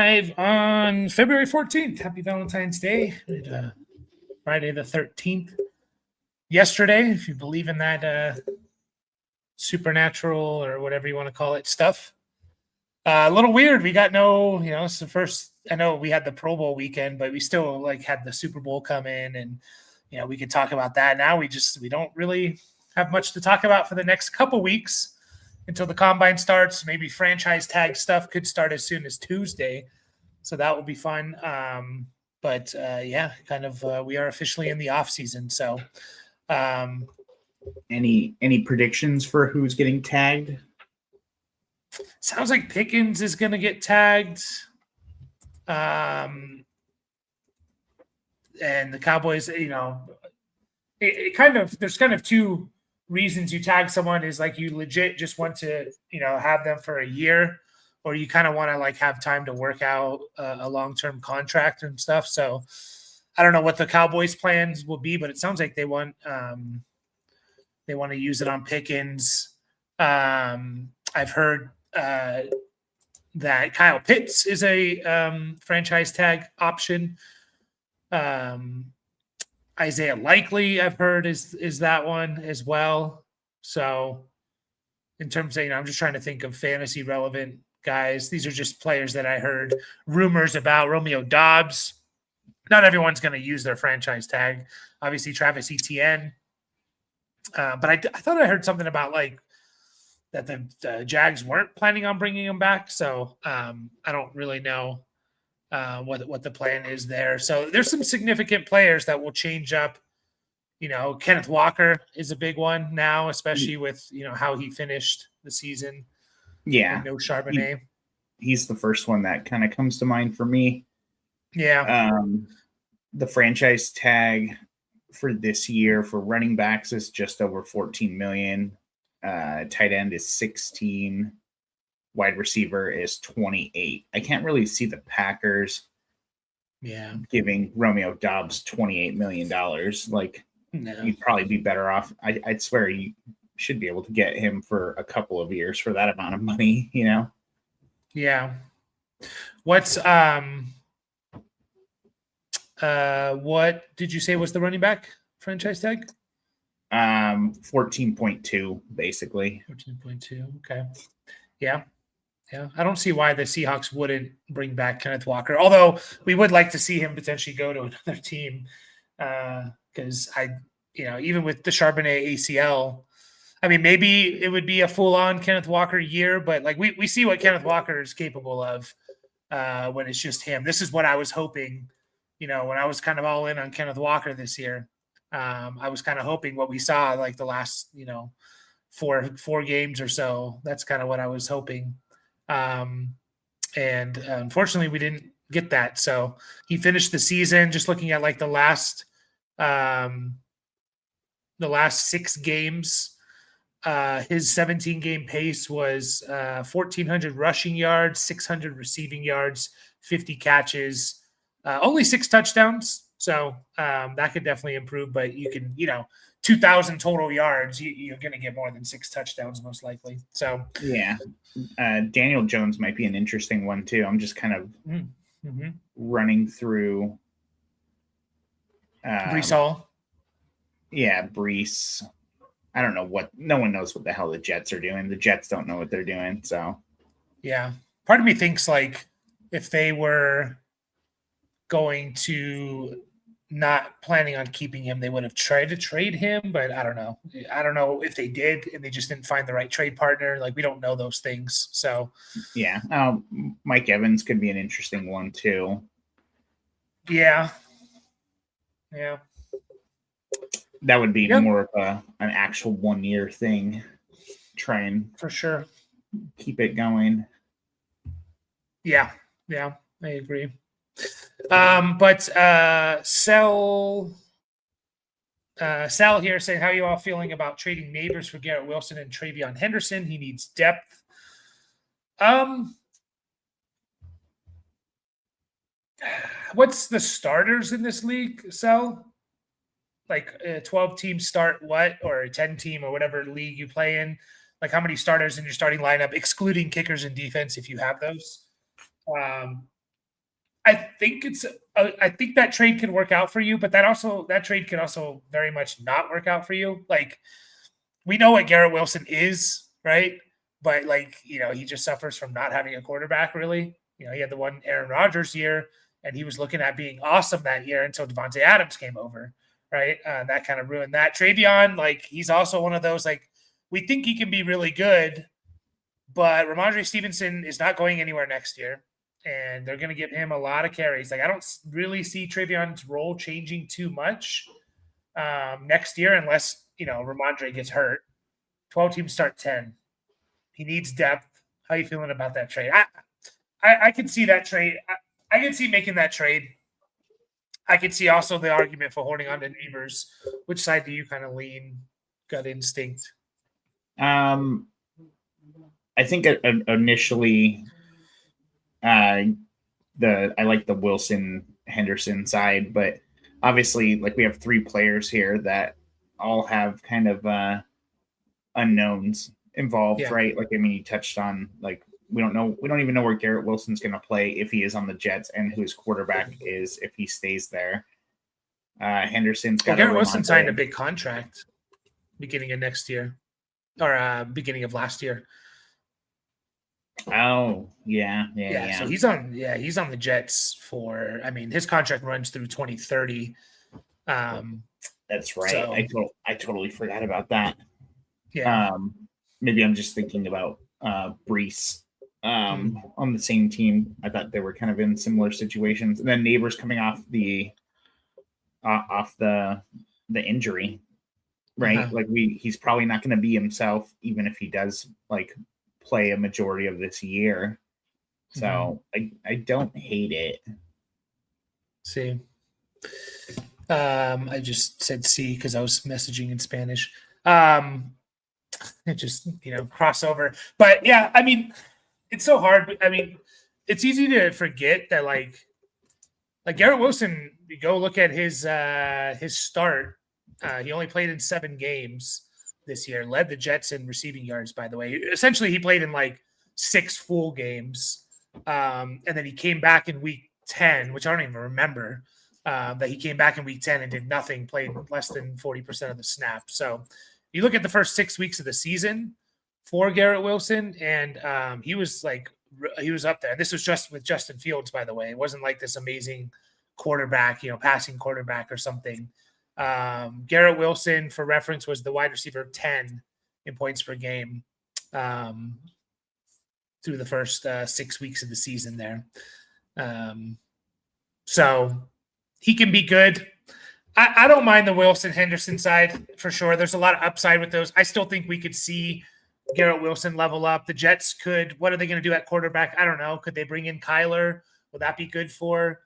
live on February 14th. Happy Valentine's Day. Friday the 13th. Yesterday, if you believe in that supernatural or whatever you want to call it stuff. A little weird. We got no, it's the first. I know we had the Pro Bowl weekend, but we still had the Super Bowl come in, and we could talk about that. Now we don't really have much to talk about for the next couple weeks until the combine starts. Maybe franchise tag stuff could start as soon as Tuesday, so that will be fun. But we are officially in the off season. So, any predictions for who's getting tagged? Sounds like Pickens is going to get tagged. And the Cowboys, there's kind of two reasons you tag someone is like you legit just want to, have them for a year, or you kind of want to have time to work out a long-term contract and stuff. So I don't know what the Cowboys plans will be, but it sounds like they want to use it on Pickens. I've heard that Kyle Pitts is a franchise tag option. Isaiah Likely, I've heard, is that one as well. So in terms of, I'm just trying to think of fantasy relevant guys. These are just players that I heard rumors about. Romeo Doubs. Not everyone's going to use their franchise tag. Obviously, Travis Etienne. But I thought I heard something about that the Jags weren't planning on bringing him back. So I don't really know what the plan is there. So there's some significant players that will change up. Kenneth Walker is a big one now, especially with, how he finished the season. Yeah. No Charbonnet. He's the first one that kind of comes to mind for me. Yeah. The franchise tag for this year for running backs is just over 14 million. Tight end is 16. Wide receiver is 28. I can't really see the Packers giving Romeo Doubs $28 million. No. You'd probably be better off. I'd swear you should be able to get him for a couple of years for that amount of money, Yeah. What's what did you say was the running back franchise tag? 14.2 basically. 14.2. Okay. Yeah. I don't see why the Seahawks wouldn't bring back Kenneth Walker, although we would like to see him potentially go to another team. Because even with the Charbonnet ACL, maybe it would be a full-on Kenneth Walker year, but we see what Kenneth Walker is capable of when it's just him. This is what I was hoping, when I was kind of all in on Kenneth Walker this year. I was kind of hoping what we saw the last, four games or so. That's kind of what I was hoping. And unfortunately we didn't get that. So he finished the season just looking at the last 6 games. His 17-game pace was 1,400 rushing yards, 600 receiving yards, 50 catches, only 6 touchdowns. So that could definitely improve, but you can, 2,000 total yards, you're going to get more than 6 touchdowns most likely. So yeah, Daniel Jones might be an interesting one too. I'm just kind of running through. Brees Hall. Yeah, Brees. I don't know no one knows what the hell the Jets are doing. The Jets don't know what they're doing. So yeah, part of me thinks if they were going to not planning on keeping him, they would have tried to trade him, but I don't know. I don't know if they did and they just didn't find the right trade partner. We don't know those things. So yeah, Mike Evans could be an interesting one too. Yeah. That would be more of an actual 1-year thing. Try and for sure keep it going. Yeah, I agree. But Sal here saying, how are you all feeling about trading Neighbors for Garrett Wilson and Travion Henderson? He needs depth. What's the starters in this league, Sal? A 12-team start what, or a 10-team or whatever league you play in? How many starters in your starting lineup, excluding kickers and defense, if you have those? I think I think that trade could work out for you, but that trade could also very much not work out for you. Like, we know what Garrett Wilson is, right? But like, he just suffers from not having a quarterback, really. He had the one Aaron Rodgers year, and he was looking at being awesome that year until Devontae Adams came over, right? That kind of ruined that. Travion, like, he's also one of those, like, we think he can be really good, but Ramondre Stevenson is not going anywhere next year, and they're going to give him a lot of carries. Like, I don't really see Travion's role changing too much next year unless, Ramondre gets hurt. 12 teams start 10. He needs depth. How are you feeling about that trade? I can see that trade. I can see making that trade. I can see also the argument for holding on to Neighbors. Which side do you kind of lean? Gut instinct. I think initially, I like the Wilson Henderson side, but obviously, like, we have three players here that all have kind of unknowns involved, right? Like, I mean, you touched on, like, we don't even know where Garrett Wilson's going to play if he is on the Jets, and who his quarterback is if he stays there. Henderson's got Garrett Wilson signed a big contract beginning of next year, or beginning of last year. Oh, yeah. So he's on the Jets for, I mean, his contract runs through 2030. That's right. So, I totally forgot about that. Yeah. Maybe I'm just thinking about Brees on the same team. I thought they were kind of in similar situations. And then Neighbors coming off the injury, right? Uh-huh. Like, he's probably not going to be himself, even if he does, like, play a majority of this year. So I don't hate it. See. I just said C because I was messaging in Spanish. It just, crossover. But yeah, I mean, it's so hard. I mean, it's easy to forget that, like Garrett Wilson, you go look at his start. He only played in 7 games this year, led the Jets in receiving yards, by the way. Essentially, he played in like 6 full games. And then he came back in week 10, which I don't even remember, that he came back in week 10 and did nothing, played less than 40% of the snaps. So you look at the first 6 weeks of the season for Garrett Wilson, and he was up there. This was just with Justin Fields, by the way. It wasn't like this amazing quarterback, passing quarterback or something. Garrett Wilson, for reference, was the wide receiver 10 in points per game through the first 6 weeks of the season there. So he can be good. I don't mind the Wilson Henderson side for sure. There's a lot of upside with those. I still think we could see Garrett Wilson level up. The Jets could. What are they going to do at quarterback? I don't know. Could they bring in Kyler? Would that be good for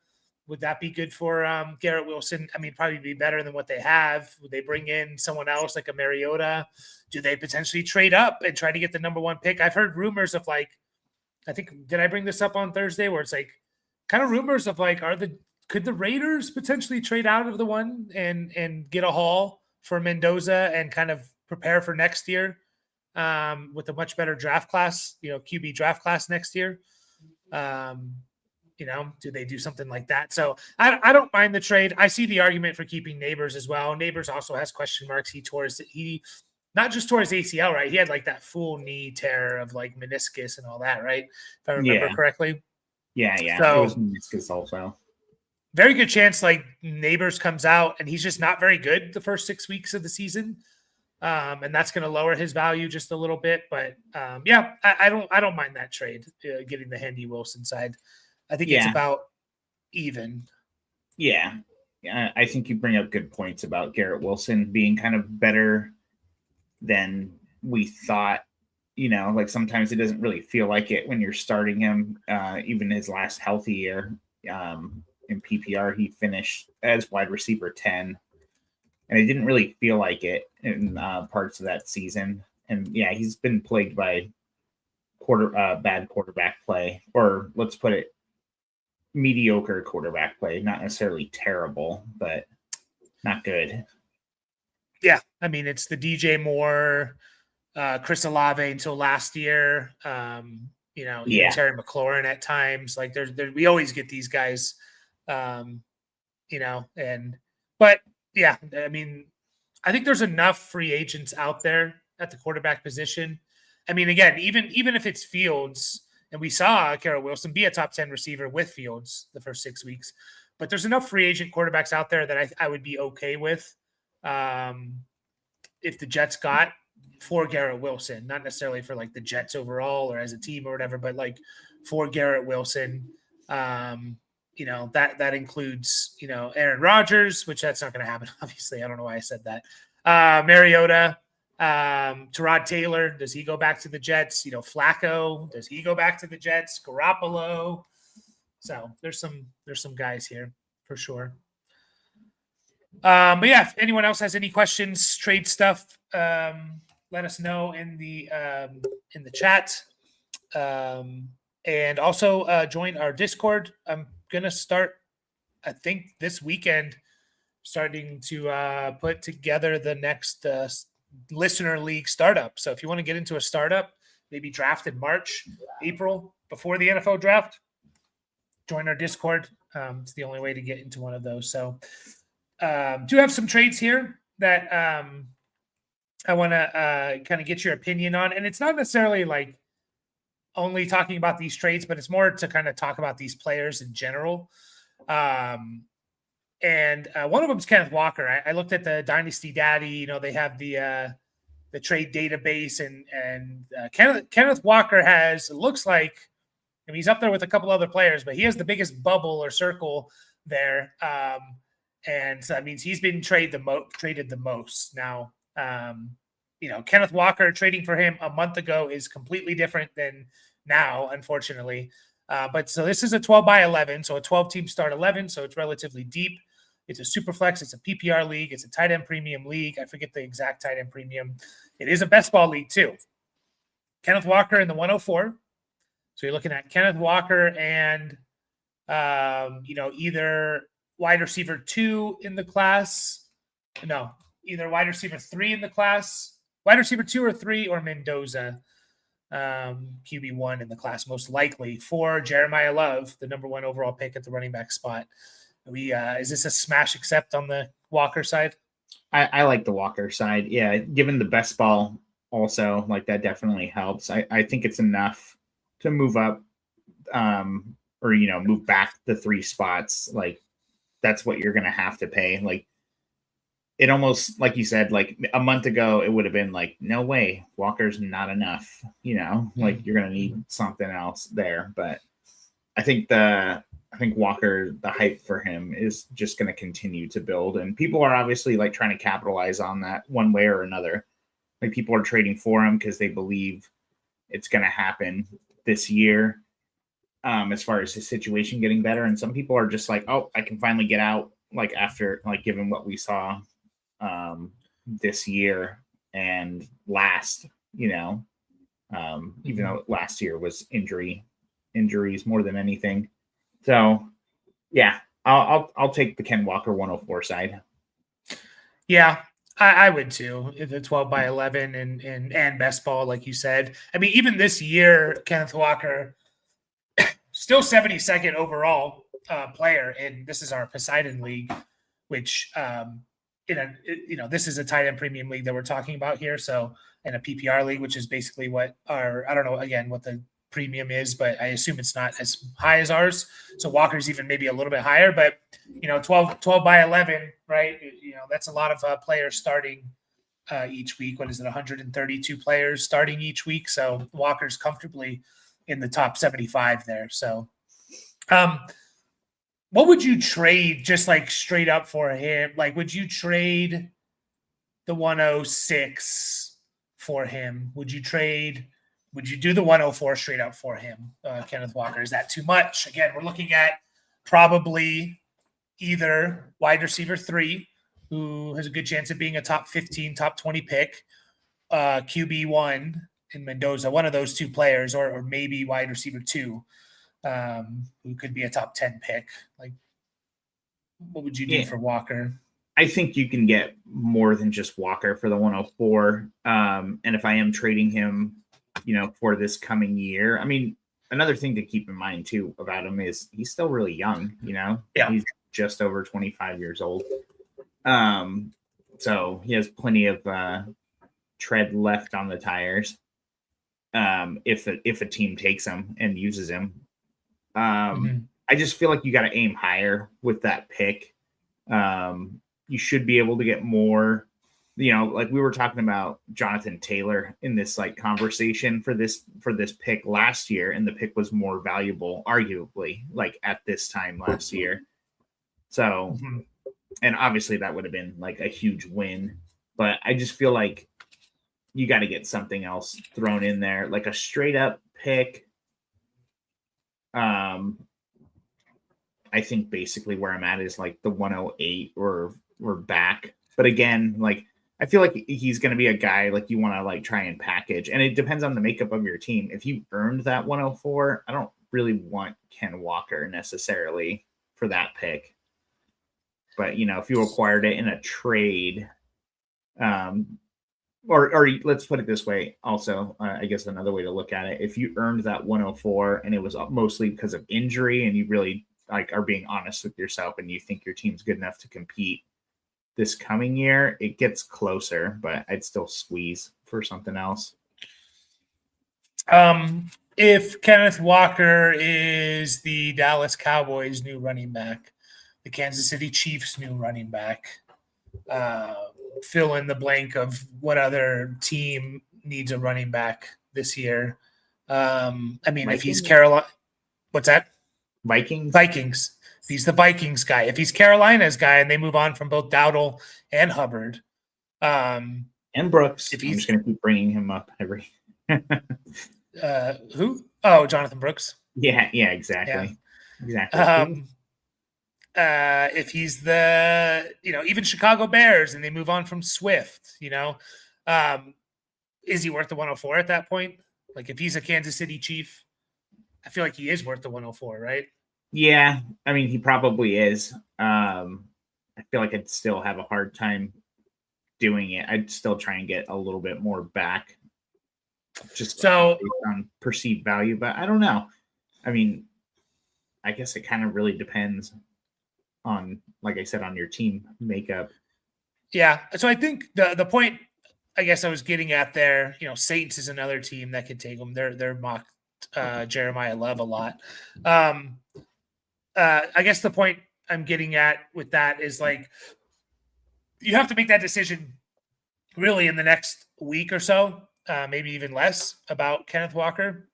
Garrett Wilson? I mean, probably be better than what they have. Would they bring in someone else like a Mariota? Do they potentially trade up and try to get the number 1 pick? I've heard rumors of, like, I think, did I bring this up on Thursday, where it's like kind of rumors of, like, could the Raiders potentially trade out of the 1 and get a haul for Mendoza and kind of prepare for next year with a much better draft class, QB draft class next year? Do they do something like that? So I don't mind the trade. I see the argument for keeping Neighbors as well. Neighbors also has question marks. He not just tore his ACL, right? He had like that full knee tear of like meniscus and all that, right? If I remember correctly. Yeah. So, it was meniscus also. Very good chance like Neighbors comes out and he's just not very good the first 6 weeks of the season. And that's going to lower his value just a little bit. But I don't mind that trade, getting the Hendy Wilson side. I think it's about even. Yeah. I think you bring up good points about Garrett Wilson being kind of better than we thought. Like, sometimes it doesn't really feel like it when you're starting him. Even his last healthy year in PPR, he finished as wide receiver 10. And it didn't really feel like it in parts of that season. And he's been plagued by bad quarterback play, or let's put it, mediocre quarterback play. Not necessarily terrible, but not good. Yeah, I mean, it's the DJ Moore, Chris Olave until last year. even Yeah. Terry McLaurin at times. Like we always get these guys, but yeah, I mean, I think there's enough free agents out there at the quarterback position. I mean, again, even if it's Fields, and we saw Garrett Wilson be a top 10 receiver with Fields the first 6 weeks, but there's enough free agent quarterbacks out there that I would be okay with if the Jets got for Garrett Wilson, not necessarily for like the Jets overall or as a team or whatever, but like for Garrett Wilson. That includes, Aaron Rodgers, which that's not going to happen. Obviously, I don't know why I said that. Mariota, Tyrod Taylor, does he go back to the Jets? Flacco, does he go back to the Jets? Garoppolo. So there's some guys here for sure. But yeah, if anyone else has any questions, trade stuff, let us know in the chat. And also join our Discord. I'm gonna start, I think, this weekend, starting to put together the next listener league startup. So if you want to get into a startup, maybe draft in March, April, before the NFL draft, join our Discord. It's the only way to get into one of those. So do have some trades here that I want to kind of get your opinion on. And it's not necessarily like only talking about these trades, but it's more to kind of talk about these players in general. And one of them is Kenneth Walker. I looked at the Dynasty Daddy. They have the trade database, and Kenneth Walker looks like, I mean, he's up there with a couple other players, but he has the biggest bubble or circle there. And so that means he's been traded the most. Now, Kenneth Walker, trading for him a month ago is completely different than now, unfortunately. But so this is a 12 by 11, so a 12-team start 11, so it's relatively deep. It's a super flex. It's a PPR league. It's a tight end premium league. I forget the exact tight end premium. It is a best ball league too. Kenneth Walker in the 104. So you're looking at Kenneth Walker and, either wide receiver 2 in the class. No, either wide receiver 3 in the class, wide receiver 2 or 3, or Mendoza, QB1 in the class, most likely, for Jeremiah Love, the number 1 overall pick at the running back spot. Is this a smash accept on the Walker side? I like the Walker side. Yeah, given the best ball also, like, that definitely helps. I think it's enough to move up or move back the 3 spots. Like, that's what you're going to have to pay. Like, it almost, like you said, like a month ago, it would have been like, no way, Walker's not enough, like you're going to need something else there. But I think Walker, the hype for him is just going to continue to build. And people are obviously like trying to capitalize on that one way or another. Like, people are trading for him because they believe it's going to happen this year, as far as his situation getting better. And some people are just like, oh, I can finally get out, like, after, like, given what we saw this year and last, even though last year was injuries more than anything. So yeah, I'll take the Ken Walker 104 side. Yeah, I would too. The 12 by 11 and best ball, like you said. I mean, even this year, Kenneth Walker still 72nd overall player, and this is our Poseidon League, which this is a tight end premium league that we're talking about here. So, and a PPR league, which is basically what I don't know again what the premium is, but I assume it's not as high as ours. So Walker's even maybe a little bit higher, but 12 by 11, right? That's a lot of players starting each week. What is it? 132 players starting each week. So Walker's comfortably in the top 75 there. So, what would you trade just like straight up for him? Like, would you trade the 106 for him? Would you do the 104 straight up for him, Kenneth Walker? Is that too much? Again, we're looking at probably either wide receiver 3, who has a good chance of being a top 15, top 20 pick, QB1 in Mendoza, one of those 2 players, or maybe wide receiver 2, who could be a top 10 pick. Like, what would you do for Walker? I think you can get more than just Walker for the 104. And if I am trading him, for this coming year, I mean, another thing to keep in mind too about him is he's still really young. Yeah. He's just over 25 years old. So he has plenty of tread left on the tires. If a team takes him and uses him, I just feel like you got to aim higher with that pick. You should be able to get more. Like we were talking about Jonathan Taylor in this like conversation for this pick last year, and the pick was more valuable, arguably, like at this time last year. So, and obviously that would have been like a huge win, but I just feel like you got to get something else thrown in there, like a straight up pick. I think basically where I'm at is like the 108 or we're back. But again, like I feel like he's going to be a guy like you want to like try and package, and it depends on the makeup of your team. If you earned that 104, I don't really want Ken Walker necessarily for that pick. But if you acquired it in a trade, or let's put it this way. Also, I guess another way to look at it: if you earned that 104 and it was mostly because of injury, and you really like are being honest with yourself, and you think your team's good enough to compete this coming year, it gets closer. But I'd still squeeze for something else. If Kenneth Walker is the Dallas Cowboys' new running back, the Kansas City Chiefs' new running back, fill in the blank of what other team needs a running back this year. I mean, Vikings? If he's Carolina, what's that? Vikings. If he's the Vikings guy, if he's Carolina's guy, and they move on from both Dowdle and Hubbard, and Brooks, I'm just going to keep bringing him up every. Who? Oh, Jonathan Brooks. Yeah, exactly. Exactly. If he's the, even Chicago Bears and they move on from Swift, is he worth the 104 at that point? Like if he's a Kansas City Chief, I feel like he is worth the 104, right? Yeah. I mean, he probably is. I feel like I'd still have a hard time doing it. I'd still try and get a little bit more back just based on perceived value, but I don't know. I mean, I guess it kind of really depends on, like I said, on your team makeup. Yeah. So I think the point I guess I was getting at there, Saints is another team that could take them. They're mocked Jeremiah Love a lot. I guess the point I'm getting at with that is like you have to make that decision really in the next week or so, maybe even less, about Kenneth Walker.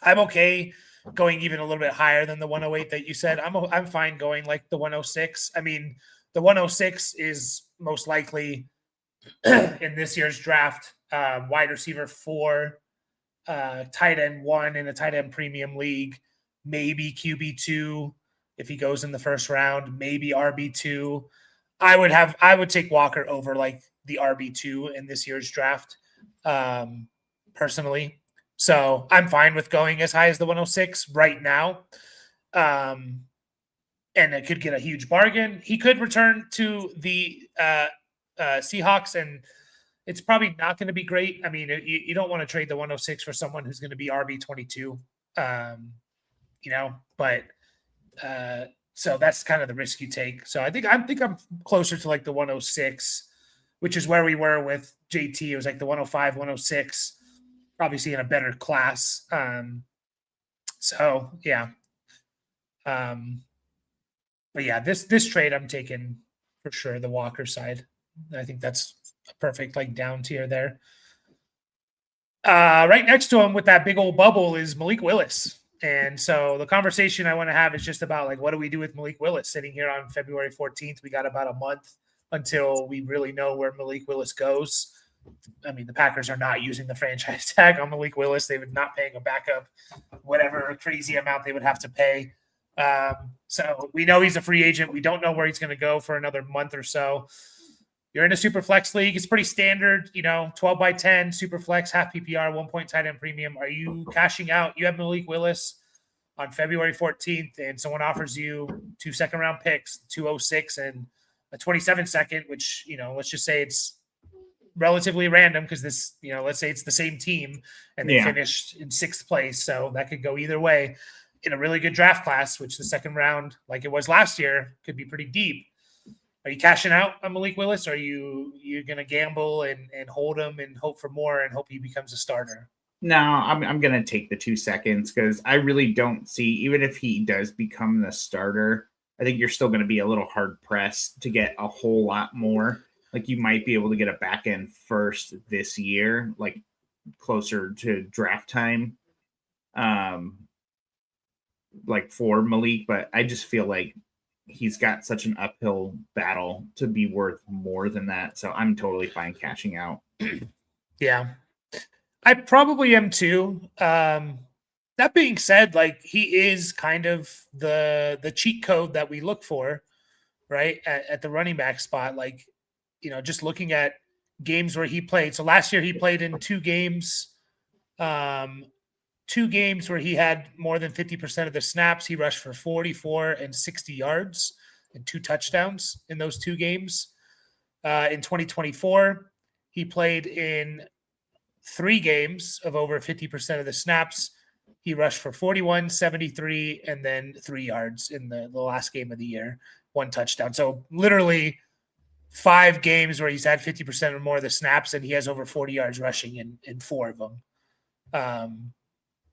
I'm okay going even a little bit higher than the 108 that you said. I'm fine going like the 106. I mean, the 106 is most likely in this year's draft, wide receiver 4, tight end 1 in a tight end premium league, maybe QB2 if he goes in the first round, maybe RB2. I would take Walker over like the RB2 in this year's draft, personally. So I'm fine with going as high as the 106 right now. And it could get a huge bargain. He could return to the Seahawks, and it's probably not going to be great. I mean, you don't want to trade the 106 for someone who's going to be RB22, but so that's kind of the risk you take. So I think I'm closer to like the 106, which is where we were with JT. It was like the 105, 106, obviously in a better class. So yeah. But yeah, this trade I'm taking for sure the Walker side. I think that's a perfect like down tier there. Right next to him with that big old bubble is Malik Willis. And so the conversation I want to have is just about like, what do we do with Malik Willis sitting here on February 14th? We got about a month until we really know where Malik Willis goes. I mean, the Packers are not using the franchise tag on Malik Willis. They would not paying a backup, whatever crazy amount they would have to pay. So we know he's a free agent. We don't know where he's going to go for another month or so. You're in a super flex league. It's pretty standard, 12 by 10, super flex, half PPR, 1 point tight end premium. Are you cashing out? You have Malik Willis on February 14th, and someone offers you 2 second-round picks, 206 and a 27 second, which, let's just say it's relatively random because this, let's say it's the same team and they Yeah. finished in 6th place. So that could go either way in a really good draft class, which the second round, like it was last year, could be pretty deep. Are you cashing out on Malik Willis? Or are you going to gamble and hold him and hope for more and hope he becomes a starter? No, I'm going to take the 2 seconds because I really don't see, even if he does become the starter, I think you're still going to be a little hard pressed to get a whole lot more. Like you might be able to get a back end first this year, like closer to draft time, like for Malik. But I just feel like he's got such an uphill battle to be worth more than that. So I'm totally fine cashing out. Yeah, I probably am too. That being said, like he is kind of the cheat code that we look for, right? At the running back spot. Like, just looking at games where he played. So last year he played in 2 games, 2 games where he had more than 50% of the snaps. He rushed for 44 and 60 yards and 2 touchdowns in those 2 games. In 2024, he played in 3 games of over 50% of the snaps. He rushed for 41, 73, and then 3 yards in the last game of the year, 1 touchdown. So literally 5 games where he's had 50% or more of the snaps, and he has over 40 yards rushing in 4 of them.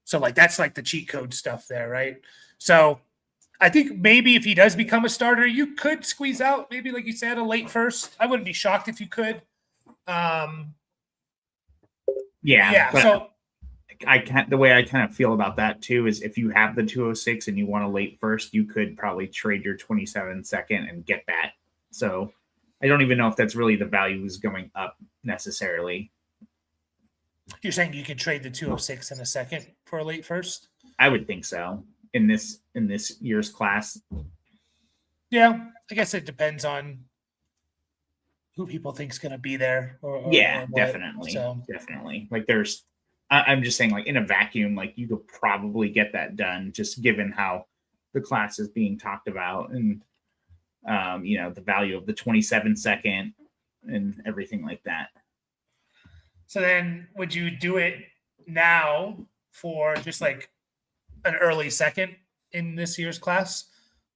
So like that's like the cheat code stuff there, right? So I think maybe if he does become a starter, you could squeeze out maybe, like you said, a late first. I wouldn't be shocked if you could. Yeah. So the way I kind of feel about that too is if you have the 206 and you want a late first, you could probably trade your 27 second and get that. So I don't even know if that's really the value is going up necessarily. You're saying you could trade the 206 in a second for a late first? I would think so in this year's class. Yeah, I guess it depends on who people think is going to be there. Definitely. So. Definitely. Like I'm just saying, like in a vacuum, like you could probably get that done just given how the class is being talked about and, the value of the 27 second and everything like that. So then would you do it now for just like an early second in this year's class,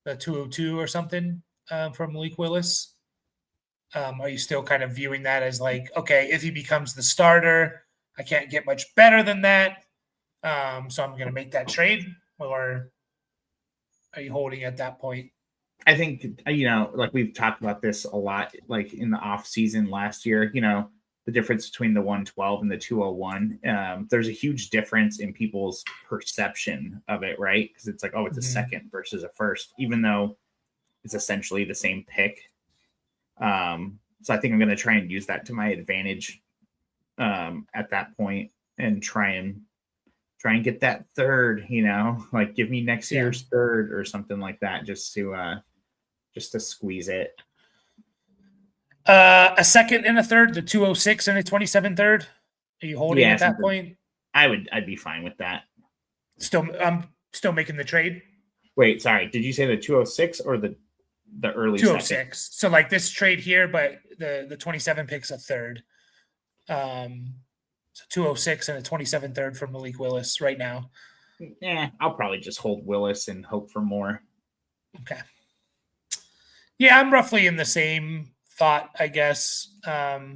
the 202 or something from Malik Willis? Are you still kind of viewing that as like, okay, if he becomes the starter, I can't get much better than that, so I'm going to make that trade? Or are you holding at that point? I think, like we've talked about this a lot, like in the off season last year, the difference between the 112 and the 201, there's a huge difference in people's perception of it, right? Because it's like, oh, it's a second versus a first, even though it's essentially the same pick. So I think I'm going to try and use that to my advantage at that point and try and get that third, like give me next year's third or something like that, just to squeeze it. A second and a third, the 206 and a 27 third. Are you holding at that point? I'd be fine with that. I'm still making the trade. Wait, sorry. Did you say the 206 or the early 206? Second? So like this trade here, but the 27 picks a third. So 206 and a 27 third for Malik Willis right now. Yeah, I'll probably just hold Willis and hope for more. Okay. Yeah, I'm roughly in the same thought, I guess. But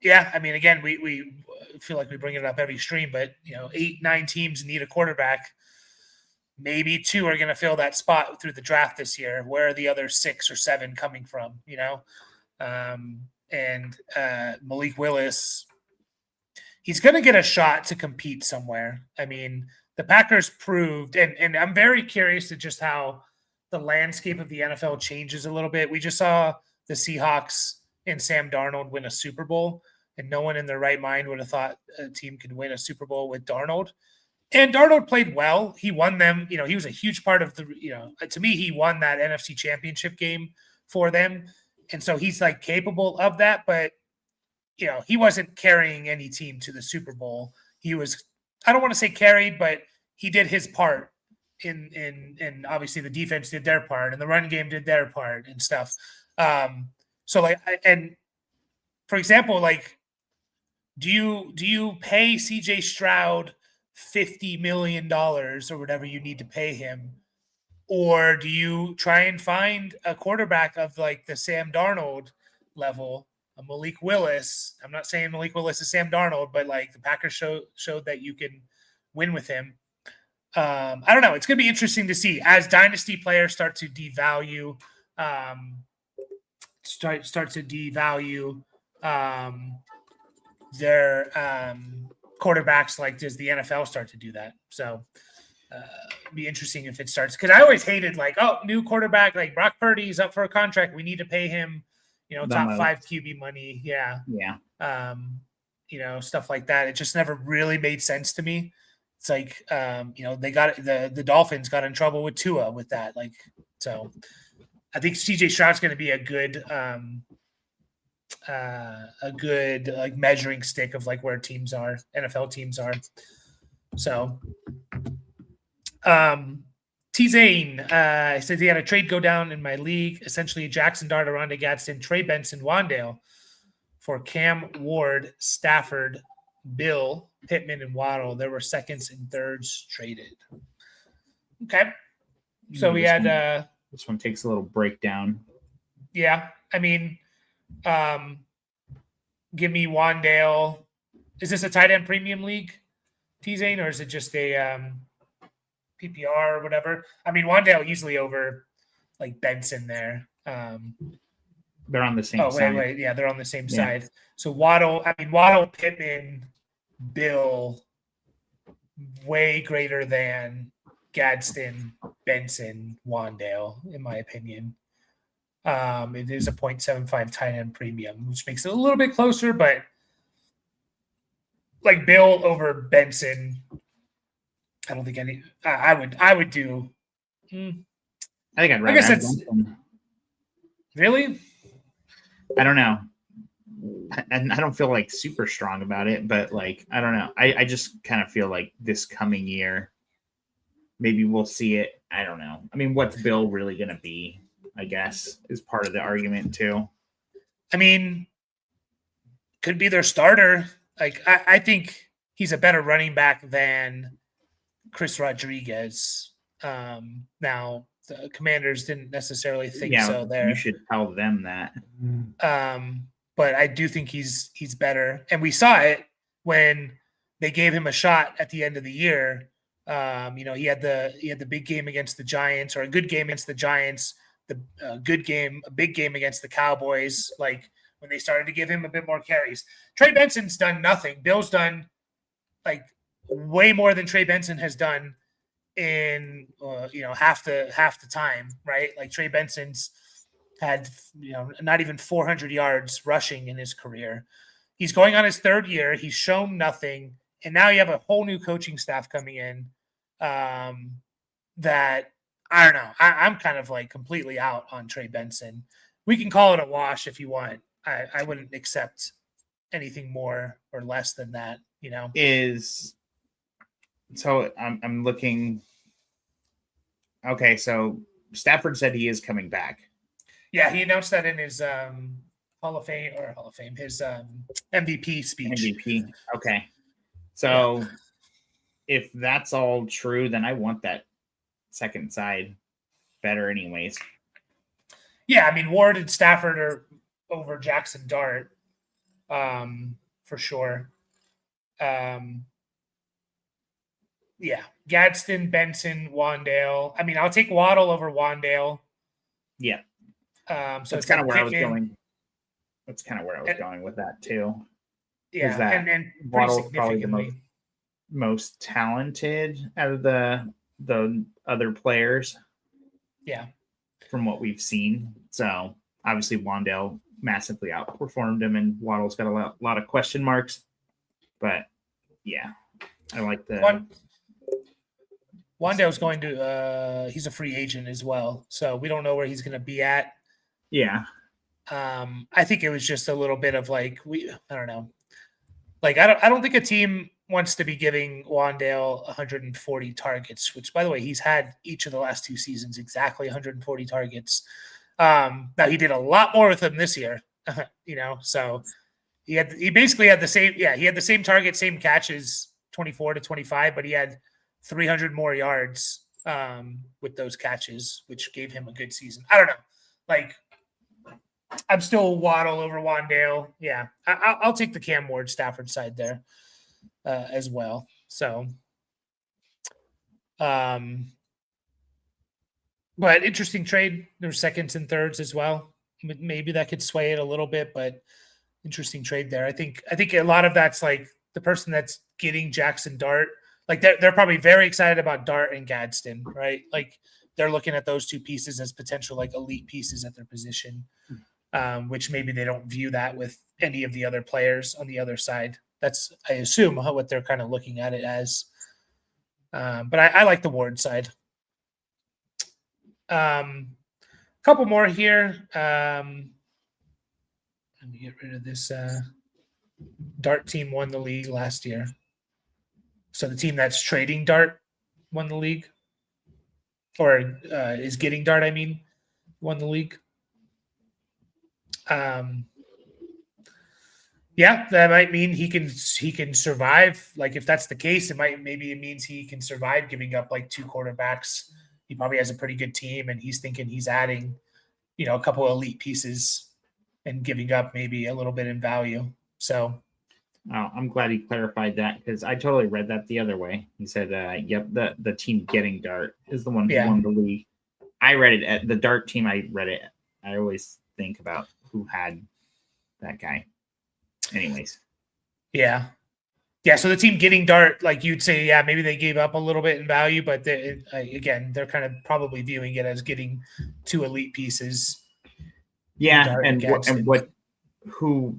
yeah, I mean, again, we feel like we bring it up every stream, but 8-9 teams need a quarterback. Maybe 2 are going to fill that spot through the draft this year. Where are the other 6 or 7 coming from? And Malik Willis, he's going to get a shot to compete somewhere. I mean, the Packers proved, and I'm very curious to just how the landscape of the NFL changes a little bit. We just saw the Seahawks and Sam Darnold win a Super Bowl, and no one in their right mind would have thought a team could win a Super Bowl with Darnold. And Darnold played well. He won them. He was a huge part of the, to me, he won that NFC Championship game for them. And so he's like capable of that, but he wasn't carrying any team to the Super Bowl. He was, I don't want to say carried, but he did his part in obviously the defense did their part and the run game did their part and stuff. So like, and for example, like, do you pay CJ Stroud $50 million or whatever you need to pay him? Or do you try and find a quarterback of like the Sam Darnold level, a Malik Willis? I'm not saying Malik Willis is Sam Darnold, but like the Packers showed that you can win with him. I don't know. It's going to be interesting to see as dynasty players start to devalue, their quarterbacks. Like, does the NFL start to do that? So be interesting if it starts, because I always hated like, oh, new quarterback, like Brock Purdy's up for a contract, we need to pay him, top 5 QB money. Yeah. Stuff like that. It just never really made sense to me. It's like, they got the Dolphins got in trouble with Tua with that. Like, so I think CJ Stroud's going to be a good like measuring stick of like where teams are, NFL teams are. So, T-Zane said he had a trade go down in my league. Essentially, Jackson Dart, Rondé Gadsden, Trey Benson, Wandale for Cam Ward, Stafford, Bill, Pittman, and Waddle. There were seconds and thirds traded. Okay. So we had this one takes a little breakdown. Yeah. I mean, give me Wandale. Is this a tight end premium league, T-Zane, or is it just a PPR or whatever? I mean, Wandale easily over like Benson there. They're on the same side. Wait. Yeah, they're on the same side. So Waddle, Pittman, Bill, way greater than Gadsden, Benson, Wandale, in my opinion. It is a 0.75 tight end premium, which makes it a little bit closer, but like Bill over Benson, I don't think I would do. I think I'd rather. I guess that's really. I don't know. And I don't feel like super strong about it, but like, I don't know. I just kind of feel like this coming year, maybe we'll see it. I don't know. I mean, what's Bill really going to be, I guess, is part of the argument too. I mean, could be their starter. Like, I think he's a better running back than Chris Rodriguez. Now, the Commanders didn't necessarily think so there. You should tell them that. But I do think he's better. And we saw it when they gave him a shot at the end of the year. He had the big game against the Giants, or a good game against the Giants, a big game against the Cowboys, like when they started to give him a bit more carries. Trey Benson's done nothing. Bill's done like way more than Trey Benson has done in half the time, right? Like Trey Benson's had not even 400 yards rushing in his career. He's going on his third year. He's shown nothing, and now you have a whole new coaching staff coming in. That I don't know. I'm kind of like completely out on Trey Benson. We can call it a wash if you want. I wouldn't accept anything more or less than that. So I'm looking. Okay, so Stafford said he is coming back. Yeah, he announced that in his Hall of Fame, his MVP speech. MVP. Okay. So if that's all true, then I want that second side better anyways. Yeah, I mean, Ward and Stafford are over Jackson Dart for sure. Yeah, Gadsden, Benson, Wandale. I mean, I'll take Waddle over Wandale. Yeah. So that's kind of where I was going. That's kind of where I was going with that too. Yeah, and Waddle probably the most talented out of the other players. Yeah, from what we've seen. So obviously Wandale massively outperformed him, and Waddle's got a lot of question marks. But yeah, I like the. Wandale's going to. He's a free agent as well, so we don't know where he's going to be at. Yeah. I think it was just a little bit of like I don't know. Like I don't think a team wants to be giving Wandale 140 targets, which by the way, he's had each of the last 2 seasons exactly 140 targets. Now he did a lot more with them this year, so he basically had the same, he had the same target, same catches, 24 to 25, but he had 300 more yards with those catches, which gave him a good season. I don't know. Like, I'm still Waddle over Wandale. Yeah, I'll take the Cam Ward Stafford side there as well. So, but interesting trade. There's seconds and thirds as well. Maybe that could sway it a little bit, but interesting trade there. I think a lot of that's like the person that's getting Jackson Dart. Like they're probably very excited about Dart and Gadsden, right? Like they're looking at those two pieces as potential like elite pieces at their position, which maybe they don't view that with any of the other players on the other side. That's, I assume, what they're kind of looking at it as. But I like the Ward side. Couple more here. Let me get rid of this. Dart team won the league last year. So the team that's trading Dart won the league. Or is getting Dart, I mean, won the league. Yeah, that might mean he can survive. Like if that's the case, it means he can survive giving up like two quarterbacks. He probably has a pretty good team, and he's thinking he's adding, a couple of elite pieces and giving up maybe a little bit in value. So I'm glad he clarified that because I totally read that the other way. He said, "Yep, the team getting Dart is the one who won the league." I read it at the Dart team. I read it. I always think about who had that guy. Anyways, yeah. So the team getting Dart, like you'd say, maybe they gave up a little bit in value, but again, they're kind of probably viewing it as getting two elite pieces. Yeah, who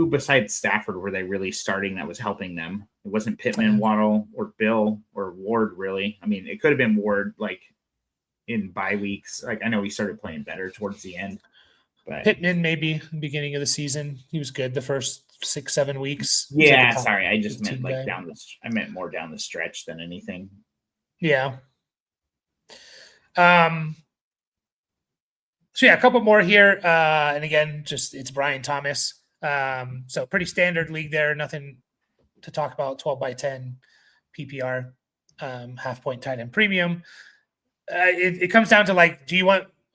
besides Stafford were they really starting that was helping them? It wasn't Pittman, Waddle, or Bill or Ward, really. I mean, it could have been Ward, like in bye weeks. Like I know he started playing better towards the end. But Pittman, maybe beginning of the season, he was good the first 6-7 weeks. Yeah, sorry, I just meant like I meant more down the stretch than anything. Yeah. So a couple more here, and again, just it's Brian Thomas. So pretty standard league there. Nothing to talk about. 12 by 10 PPR, half point tight end premium. It comes down to like,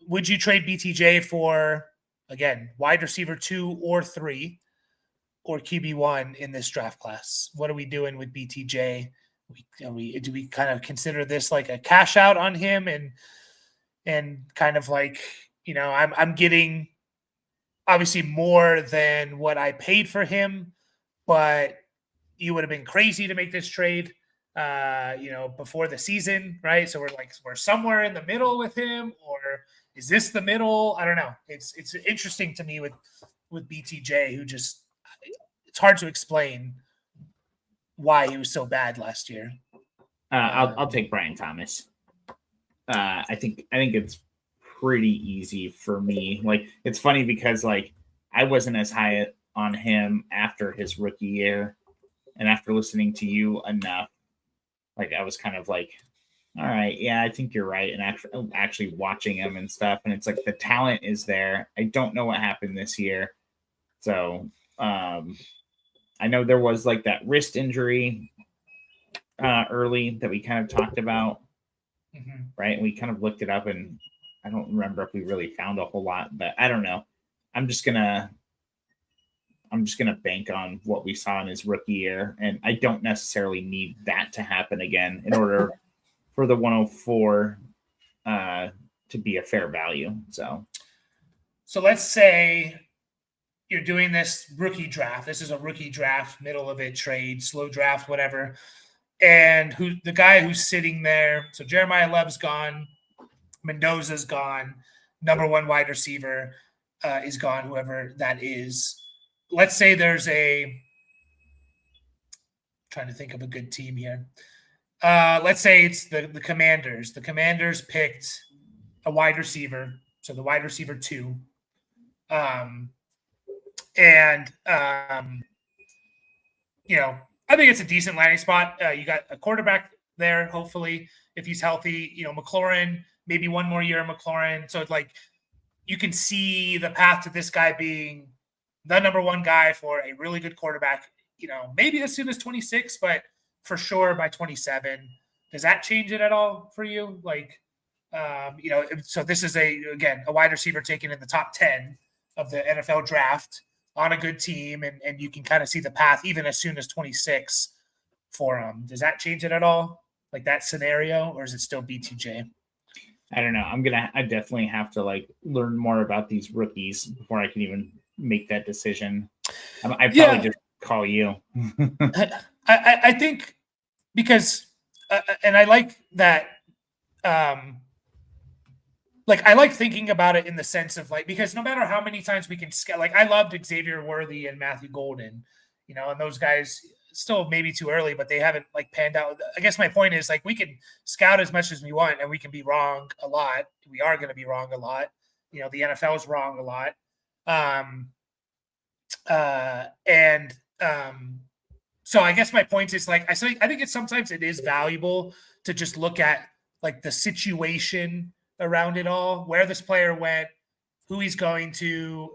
would you trade BTJ for, again, wide receiver 2 or 3 or QB1 in this draft class? What are we doing with BTJ? Do we kind of consider this like a cash out on him and kind of like, I'm getting obviously more than what I paid for him, but you would have been crazy to make this trade, before the season, right? So we're somewhere in the middle with him, or is this the middle? I don't know. It's interesting to me with BTJ, who just, it's hard to explain why he was so bad last year. I'll take Brian Thomas. I think it's pretty easy for me. Like it's funny because like I wasn't as high on him after his rookie year, and after listening to you enough, like I was kind of like, all right, yeah, I think you're right. And actually watching him and stuff, and it's like the talent is there. I don't know what happened this year, so I know there was like that wrist injury early that we kind of talked about, right? And we kind of looked it up, and I don't remember if we really found a whole lot, but I don't know. I'm just gonna bank on what we saw in his rookie year, and I don't necessarily need that to happen again in order for the 104 to be a fair value. So let's say you're doing this rookie draft. This is a rookie draft, middle of it trade, slow draft, whatever. And the guy who's sitting there, so Jeremiah Love's gone, Mendoza's gone, number 1 wide receiver is gone, whoever that is. Let's say there's trying to think of a good team here. Let's say it's the Commanders. The Commanders picked a wide receiver, so the wide receiver 2. I think it's a decent landing spot. You got a quarterback there, hopefully, if he's healthy. McLaurin, maybe one more year of McLaurin. So it's like you can see the path to this guy being the number one guy for a really good quarterback, maybe as soon as 26, but for sure by 27. Does that change it at all for you? Like, so this is a wide receiver taken in the top 10 of the NFL draft on a good team, and you can kind of see the path even as soon as 26 for him. Does that change it at all? Like that scenario, or is it still BTJ? I don't know. I definitely have to like learn more about these rookies before I can even make that decision. I probably just call you. I think because, and I like that. Like I like thinking about it in the sense of like, because no matter how many times we can like I loved Xavier Worthy and Matthew Golden, and those guys still maybe too early, but they haven't like panned out. I guess my point is like we can scout as much as we want and we can be wrong a lot. We are going to be wrong a lot. The NFL is wrong a lot. So I guess my point is like I think it's sometimes it is valuable to just look at like the situation around it all, where this player went, who he's going to,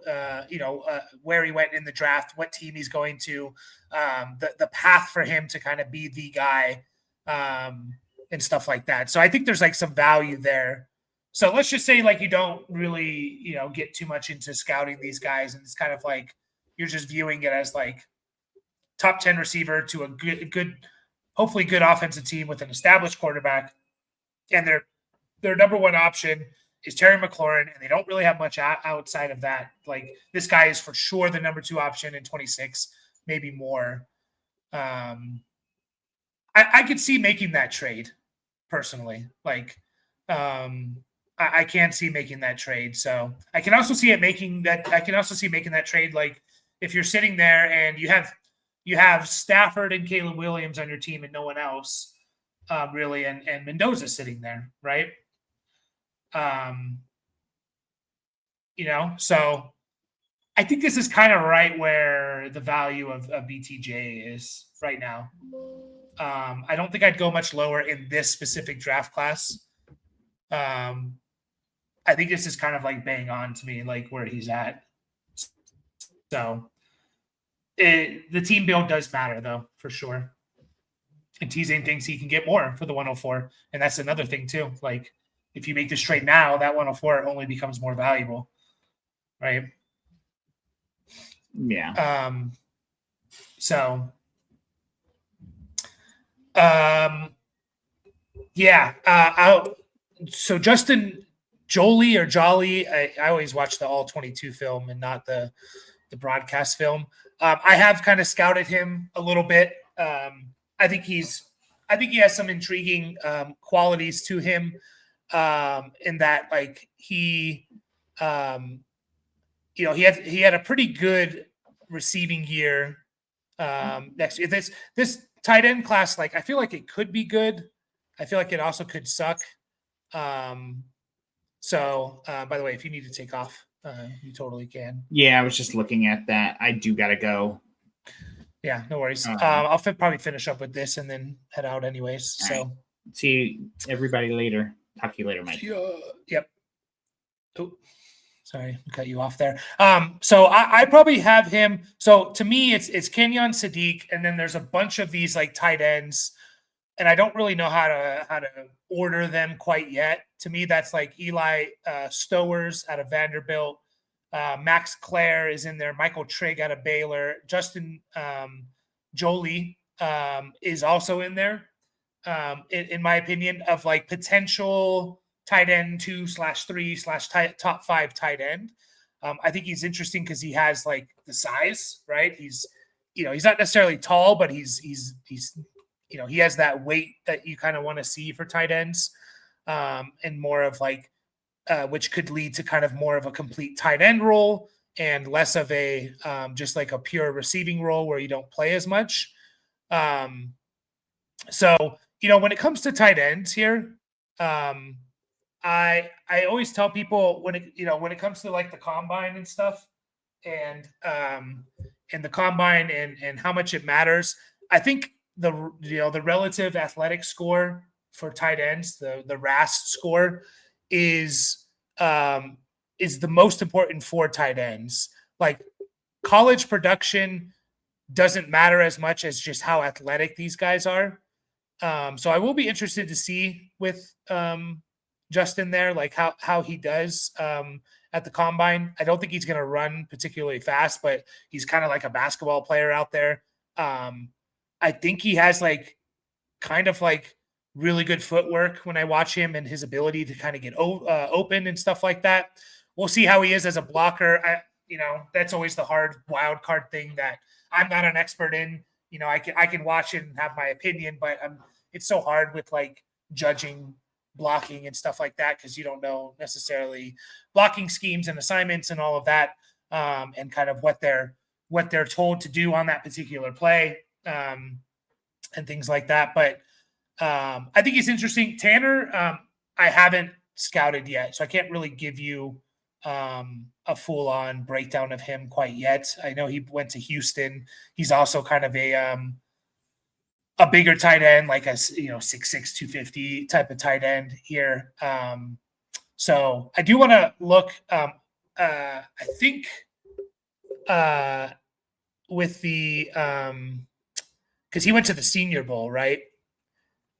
where he went in the draft, what team he's going to, the path for him to kind of be the guy, and stuff like that. So I think there's like some value there. So let's just say like you don't really, get too much into scouting these guys, and it's kind of like you're just viewing it as like top 10 receiver to a good, hopefully good offensive team with an established quarterback, and their number one option is Terry McLaurin, and they don't really have much outside of that. Like this guy is for sure the number 2 option in 26, maybe more. I could see making that trade personally. Like I can't see making that trade. So I can also see making that trade. Like if you're sitting there and you have Stafford and Caleb Williams on your team and no one else really, and Mendoza's sitting there, right? So I think this is kind of right where the value of BTJ is right now. I don't think I'd go much lower in this specific draft class. I think this is kind of like bang on to me, like where he's at. So the team build does matter though, for sure. And T-Zane thinks he can get more for the 104. And that's another thing too. Like, if you make this trade now, that 104 only becomes more valuable, right? Yeah. So Justin Jolie or Jolly, I always watch the all 22 film and not the broadcast film. I have kind of scouted him a little bit. I think he has some intriguing qualities to him. In that like he had a pretty good receiving year next year. This tight end class, like I feel like it could be good. I feel like it also could suck. So by the way, if you need to take off, you totally can. Yeah, I was just looking at that. I do gotta go. Yeah, no worries. I'll probably finish up with this and then head out anyways. So right. See everybody later. Talk to you later, Mike. Yep. Oh, sorry, I cut you off there. So I probably have him. So to me, it's Kenyon Sadiq, and then there's a bunch of these like tight ends, and I don't really know how to order them quite yet. To me, that's like Eli Stowers out of Vanderbilt, Max Clare is in there, Michael Trigg out of Baylor, Justin Jolie is also in there. In my opinion, of like potential tight end 2/3/ top 5 tight end. I think he's interesting because he has like the size, right? He's not necessarily tall, but he's he has that weight that you kind of want to see for tight ends, and more of like which could lead to kind of more of a complete tight end role and less of a just like a pure receiving role where you don't play as much. So when it comes to tight ends here, I always tell people when it comes to like the combine and stuff, and the combine and how much it matters. I think the relative athletic score for tight ends, the RAS score, is the most important for tight ends. Like college production doesn't matter as much as just how athletic these guys are. So I will be interested to see with Justin there, like how he does at the combine. I don't think he's going to run particularly fast, but he's kind of like a basketball player out there. I think he has like kind of like really good footwork when I watch him, and his ability to kind of get open and stuff like that. We'll see how he is as a blocker. That's always the hard wild card thing that I'm not an expert in. I can watch it and have my opinion, but it's so hard with like judging blocking and stuff like that, because you don't know necessarily blocking schemes and assignments and all of that, and kind of what they're told to do on that particular play, and things like that. But I think he's interesting. Tanner, I haven't scouted yet, so I can't really give you a full-on breakdown of him quite yet. I know he went to Houston. He's also kind of a bigger tight end, like a 6'6", 250 type of tight end here. So I do want to look. I think with the because he went to the Senior Bowl, right?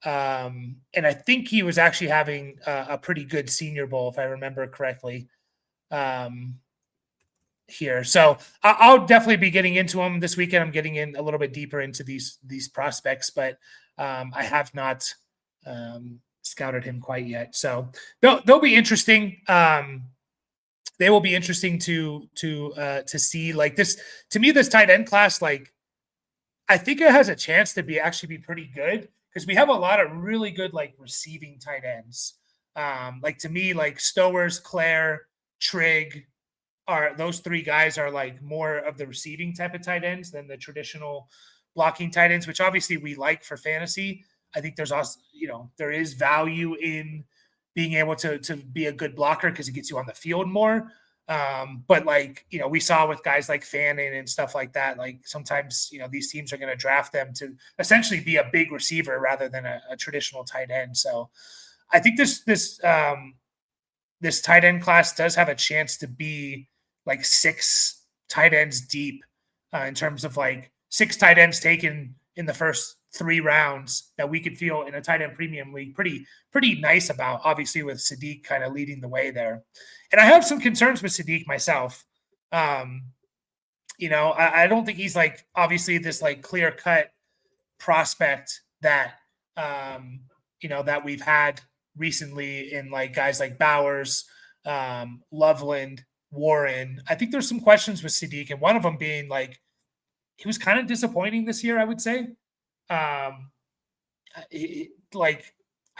And I think he was actually having a pretty good Senior Bowl, if I remember correctly. Here, so I'll definitely be getting into him this weekend. I'm getting in a little bit deeper into these prospects, but I have not scouted him quite yet. So they'll be interesting. They will be interesting to see. Like this, to me, this tight end class, like I think it has a chance to be pretty good, because we have a lot of really good like receiving tight ends. Like to me, like Stowers, Claire, Trigg, those three guys are like more of the receiving type of tight ends than the traditional blocking tight ends, which obviously we like for fantasy. I think there's also, there is value in being able to be a good blocker because it gets you on the field more. But like, we saw with guys like Fannin and stuff like that, like sometimes, these teams are going to draft them to essentially be a big receiver rather than a traditional tight end. So I think this tight end class does have a chance to be like 6 tight ends deep, in terms of like 6 tight ends taken in the first 3 rounds that we could feel in a tight end premium league pretty nice about, obviously with Sadiq kind of leading the way there. And I have some concerns with Sadiq myself. I don't think he's like obviously this like clear cut prospect that, that we've had recently in like guys like Bowers, Loveland, Warren. I think there's some questions with Sadiq, and one of them being like he was kind of disappointing this year, I would say. I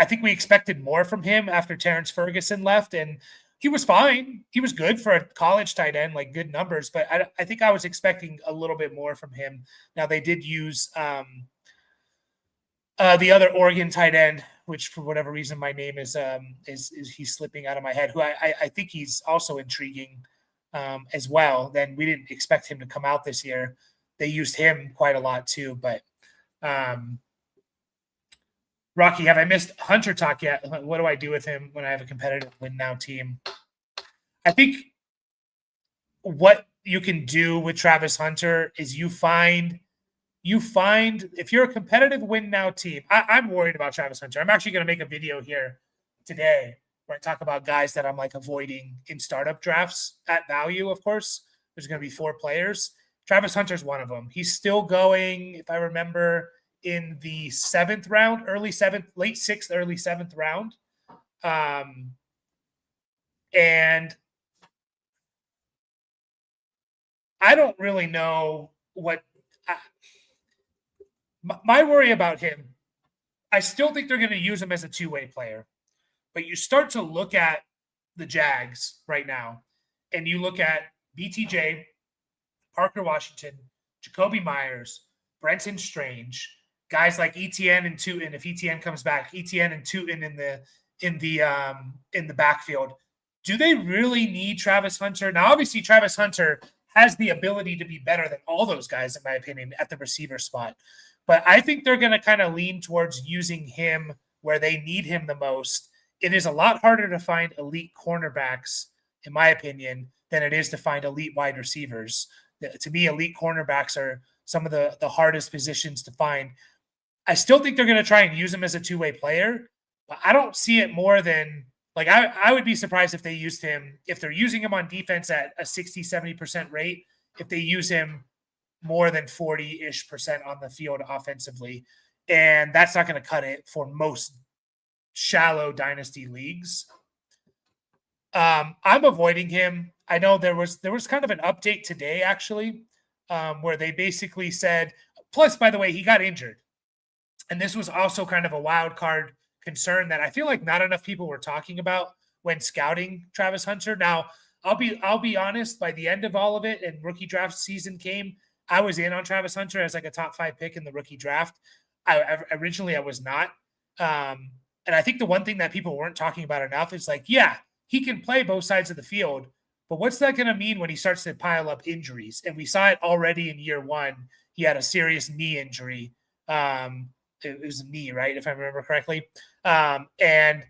think we expected more from him after Terrence Ferguson left, and he was fine. He was good for a college tight end, like good numbers, but I think I was expecting a little bit more from him. Now they did use the other Oregon tight end, which for whatever reason my name is he's slipping out of my head, who I think he's also intriguing as well. Then we didn't expect him to come out this year. They used him quite a lot too. But Rocky, have I missed Hunter talk yet? What do I do with him when I have a competitive win now team? I think what you can do with Travis Hunter is you find if you're a competitive win now team, I'm worried about Travis Hunter. I'm actually going to make a video here today where I talk about guys that I'm like avoiding in startup drafts at value. Of course, there's going to be 4 players. Travis Hunter's one of them. He's still going, if I remember, in the 7th round, early 7th, late 6th, early 7th round. And I don't really know what my worry about him. I still think they're going to use him as a 2-way player, but you start to look at the Jags right now, and you look at BTJ, Parker Washington, Jacoby Myers, Brenton Strange, guys like Etienne and Tootin. If Etienne comes back, Etienne and Tootin in the backfield. Do they really need Travis Hunter? Now, obviously, Travis Hunter has the ability to be better than all those guys, in my opinion, at the receiver spot. But I think they're going to kind of lean towards using him where they need him the most. It is a lot harder to find elite cornerbacks, in my opinion, than it is to find elite wide receivers. To me, elite cornerbacks are some of the hardest positions to find. I still think they're going to try and use him as a two-way player, but I don't see it more than like I would be surprised if they used him, if they're using him on defense at a 60, 70% rate, if they use him more than 40-ish% on the field offensively. And that's not going to cut it for most shallow dynasty leagues. I'm avoiding him. I know there was kind of an update today, actually, where they basically said, plus, by the way, he got injured. And this was also kind of a wild card concern that I feel like not enough people were talking about when scouting Travis Hunter. Now, I'll be honest, by the end of all of it and rookie draft season came, I was in on Travis Hunter as like a top 5 pick in the rookie draft. Originally I was not. And I think the one thing that people weren't talking about enough is like, yeah, he can play both sides of the field, but what's that going to mean when he starts to pile up injuries? And we saw it already in year 1. He had a serious knee injury. It was a knee, right? If I remember correctly. And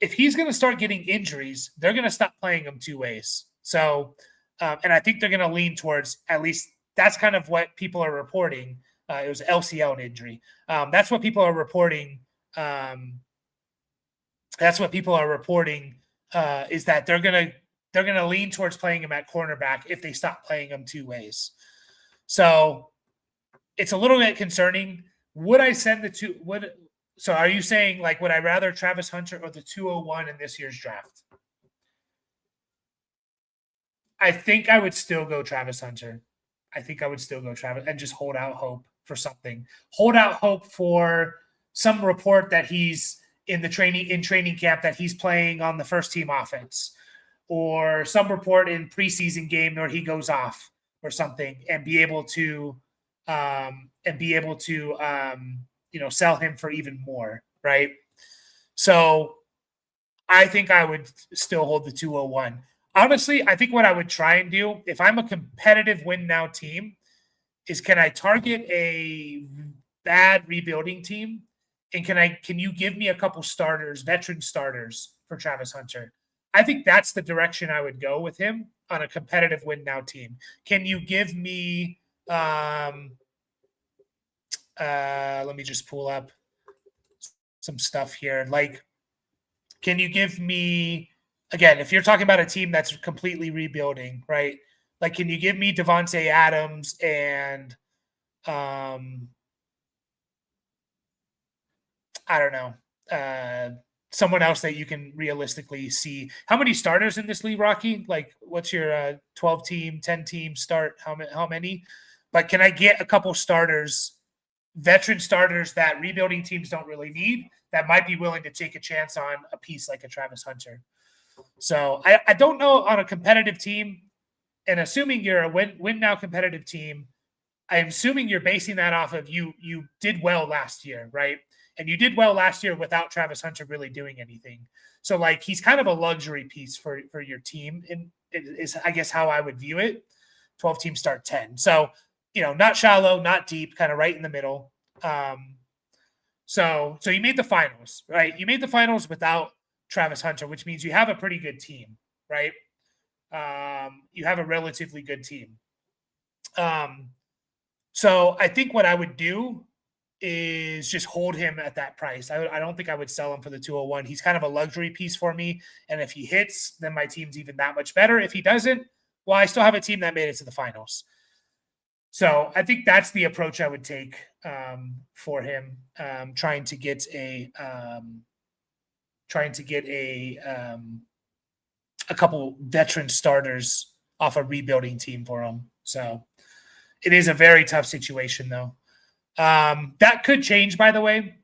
if he's going to start getting injuries, they're going to stop playing him two ways. So, and I think they're going to lean towards, at least that's kind of what people are reporting. It was LCL injury. That's what people are reporting. Is that they're gonna lean towards playing him at cornerback if they stop playing him two ways. So it's a little bit concerning. Would I send the two? So are you saying like would I rather Travis Hunter or the 201 in this year's draft? I think I would still go Travis Hunter. And just hold out hope for something. Hold out hope for some report that he's in training camp that he's playing on the first team offense, or some report in preseason game where he goes off or something, and be able to sell him for even more, right? So I think I would still hold the 201. Honestly, I think what I would try and do if I'm a competitive win now team is, can I target a bad rebuilding team? And can you give me a couple starters, veteran starters for Travis Hunter? I think that's the direction I would go with him on a competitive win now team. Can you give me let me just pull up some stuff here. Like, can you give me, again, if you're talking about a team that's completely rebuilding, right? Like, can you give me Devontae Adams and I don't know, someone else that you can realistically see? How many starters in this league, Rocky? Like, what's your 12-team, 10-team start? How many? But can I get a couple starters, veteran starters that rebuilding teams don't really need, that might be willing to take a chance on a piece like a Travis Hunter? So I don't know on a competitive team, and assuming you're a win now competitive team, I'm assuming you're basing that off of you did well last year, right? And you did well last year without Travis Hunter really doing anything. So like he's kind of a luxury piece for your team, and it is, I guess, how I would view it. 12 teams start 10. So, not shallow, not deep, kind of right in the middle. So you made the finals, right? You made the finals without Travis Hunter, which means you have a pretty good team, right? You have a relatively good team. So I think what I would do is just hold him at that price. I don't think I would sell him for the 201. He's kind of a luxury piece for me. And if he hits, then my team's even that much better. If he doesn't, well, I still have a team that made it to the finals. So I think that's the approach I would take for him, trying to get a couple veteran starters off a rebuilding team for him. So it is a very tough situation, though. That could change, by the way.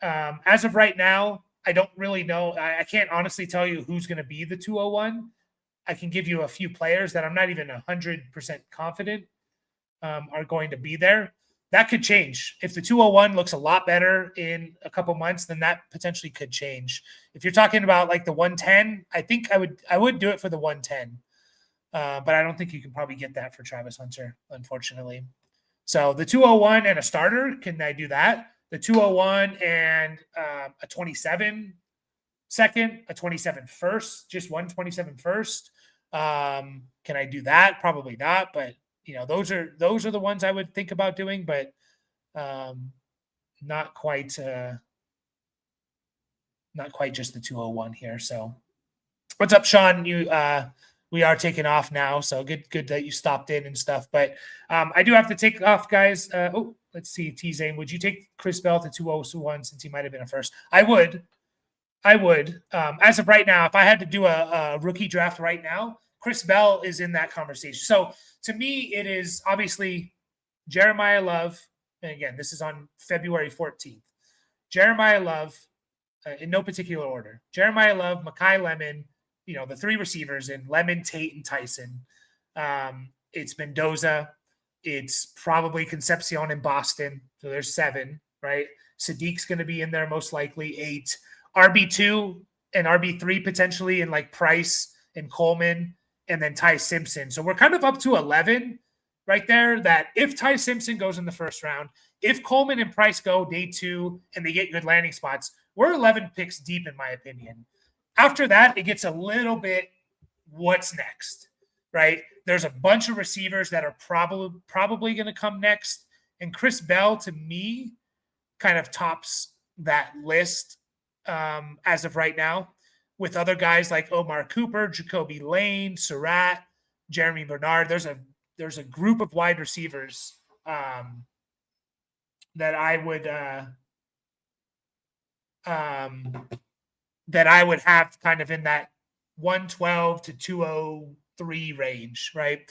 As of right now, I don't really know. I can't honestly tell you who's going to be the 201. I can give you a few players that I'm not even 100% confident are going to be there. That could change. If the 201 looks a lot better in a couple months, then that potentially could change. If you're talking about like the 110, I think I would do it for the 110. But I don't think you can probably get that for Travis Hunter, unfortunately. So the 201 and a starter, can I do that? The 201 and a 27 second, a 27 first, just one 27 first. Can I do that? Probably not, but those are the ones I would think about doing, but not quite just the 201 here. So what's up, Sean? We are taking off now, so good that you stopped in and stuff. But I do have to take off, guys. Let's see, T-Zane, would you take Chris Bell to 201 since he might have been a first? I would. As of right now, if I had to do a rookie draft right now, Chris Bell is in that conversation. So to me, it is obviously Jeremiah Love. And again, this is on February 14th. Jeremiah Love, in no particular order. Jeremiah Love, Mekhi Lemon, the three receivers in Lemon, Tate, and Tyson. It's Mendoza. It's probably Concepcion in Boston. So there's 7, right? Sadiq's going to be in there most likely, 8. RB2 and RB3 potentially in like Price and Coleman, and then Ty Simpson. So we're kind of up to 11 right there, that if Ty Simpson goes in the first round, if Coleman and Price go day 2 and they get good landing spots, we're 11 picks deep, in my opinion. After that, it gets a little bit what's next, right? There's a bunch of receivers that are probably going to come next. And Chris Bell, to me, kind of tops that list as of right now, with other guys like Omar Cooper, Jacoby Lane, Surratt, Jeremy Bernard. There's a group of wide receivers that I would have kind of in that 112 to 203 range, right?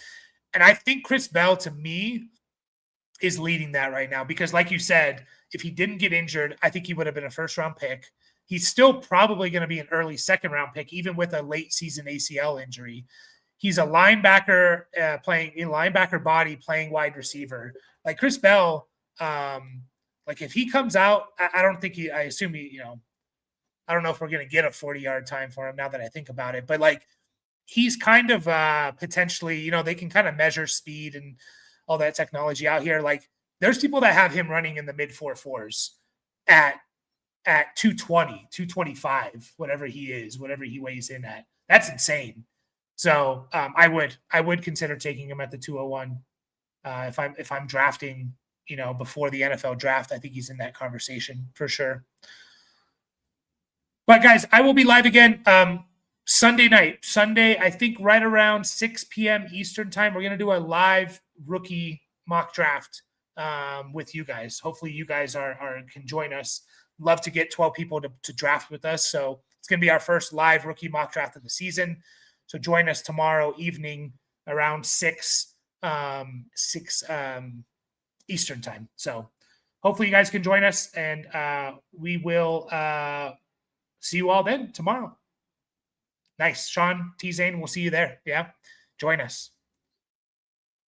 And I think Chris Bell, to me, is leading that right now because, like you said, if he didn't get injured, I think he would have been a first-round pick. He's still probably going to be an early second-round pick, even with a late-season ACL injury. He's a linebacker playing in linebacker body, playing wide receiver. Like Chris Bell, like if he comes out, I don't think I assume I don't know if we're going to get a 40-yard time for him now that I think about it. But like he's kind of potentially, they can kind of measure speed and all that technology out here. Like there's people that have him running in the mid 4.4s at 220, 225, whatever he weighs in at. That's insane. So I would consider taking him at the 201 if I'm drafting, before the NFL draft. I think he's in that conversation for sure. But guys, I will be live again Sunday, I think right around 6 p.m. Eastern time. We're going to do a live rookie mock draft with you guys. Hopefully you guys can join us. Love to get 12 people to draft with us. So it's going to be our first live rookie mock draft of the season. So join us tomorrow evening around 6 Eastern time. So hopefully you guys can join us, and we will see you all then tomorrow. Nice. Sean, T-Zane, we'll see you there. Yeah. Join us.